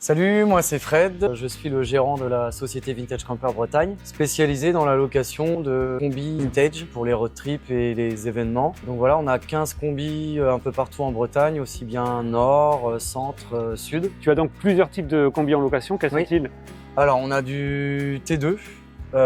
Salut, moi c'est Fred, je suis le gérant de la société Vintage Camper Bretagne, spécialisée dans la location de combis vintage pour les road trips et les événements. Donc voilà, on a 15 combis un peu partout en Bretagne, aussi bien nord, centre, sud. Tu as donc plusieurs types de combis en location, quels sont-ils? Alors on a du T2,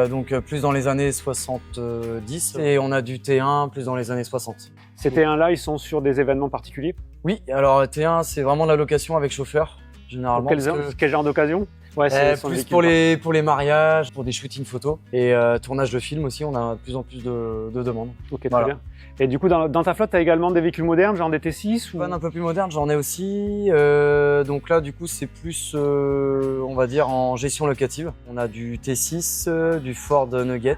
donc plus dans les années 70, et on a du T1 plus dans les années 60. Ces T1-là, ils sont sur des événements particuliers? Oui, alors T1 c'est vraiment de la location avec chauffeur. Généralement, Quel genre d'occasion? Ouais, plus pour les mariages, pour des shootings photos et tournage de films aussi, on a de plus en plus de demandes. Ok, très bien. Et du coup, dans ta flotte, tu as également des véhicules modernes, genre des T6 ou... Un peu plus moderne, j'en ai aussi. Donc là, du coup, c'est plus, on va dire, en gestion locative. On a du T6, du Ford Nugget.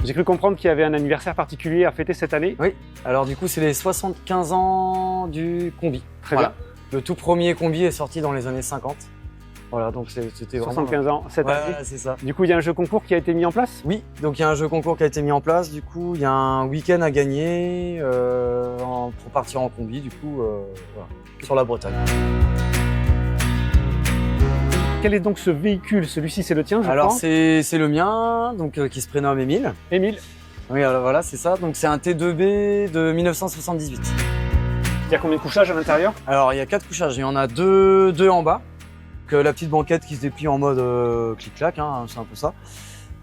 J'ai cru comprendre qu'il y avait un anniversaire particulier à fêter cette année. Oui, alors du coup, c'est les 75 ans du combi. Très bien. Le tout premier combi est sorti dans les années 50. Voilà, donc c'était vraiment... 75 ans cette année. C'est ça. Du coup, il y a un jeu concours qui a été mis en place? Oui, donc il y a un jeu concours qui a été mis en place. Du coup, il y a un week-end à gagner pour partir en combi, du coup, voilà, sur la Bretagne. Quel est donc ce véhicule? Celui-ci, c'est le tien, je crois. Alors, c'est le mien, donc qui se prénomme Émile. Émile. Oui, alors voilà, c'est ça. Donc, c'est un T2B de 1978. Il y a combien de couchages à l'intérieur? Alors, il y a 4 couchages. Il y en a deux en bas. Donc, la petite banquette qui se déplie en mode clic-clac, hein, c'est un peu ça.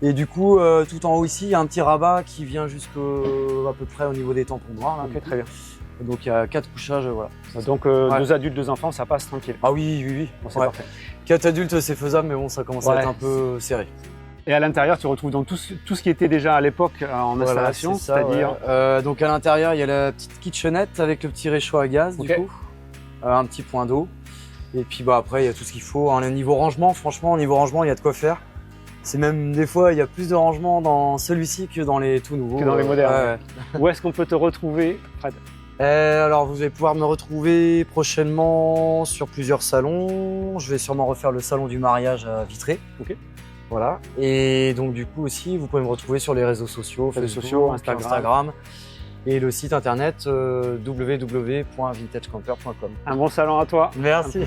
Et du coup, tout en haut ici, il y a un petit rabat qui vient jusqu'à peu près au niveau des tampons noirs. Là, ok, très bien. Donc, il y a 4 couchages, voilà. Donc, 2 adultes, 2 enfants, ça passe tranquille. Ah oui. Bon, c'est parfait. 4 adultes, c'est faisable, mais bon, ça commence à être un peu serré. Et à l'intérieur, tu retrouves donc tout ce qui était déjà à l'époque en installation, c'est-à-dire... Donc, à l'intérieur, il y a la petite kitchenette avec le petit réchaud à gaz, du coup. Un petit point d'eau. Et puis, après, il y a tout ce qu'il faut. Au niveau rangement, franchement, au niveau rangement, il y a de quoi faire. C'est même, des fois, il y a plus de rangement dans celui-ci que dans les tout nouveaux. Que dans les modernes. Où est-ce qu'on peut te retrouver, Fred? Alors, vous allez pouvoir me retrouver prochainement sur plusieurs salons. Je vais sûrement refaire le salon du mariage à Vitré. Ok. Voilà. Et donc, du coup, aussi, vous pouvez me retrouver sur les réseaux sociaux, Facebook, Instagram. Et le site internet www.vintagecamper.com. Un bon salon à toi. Merci.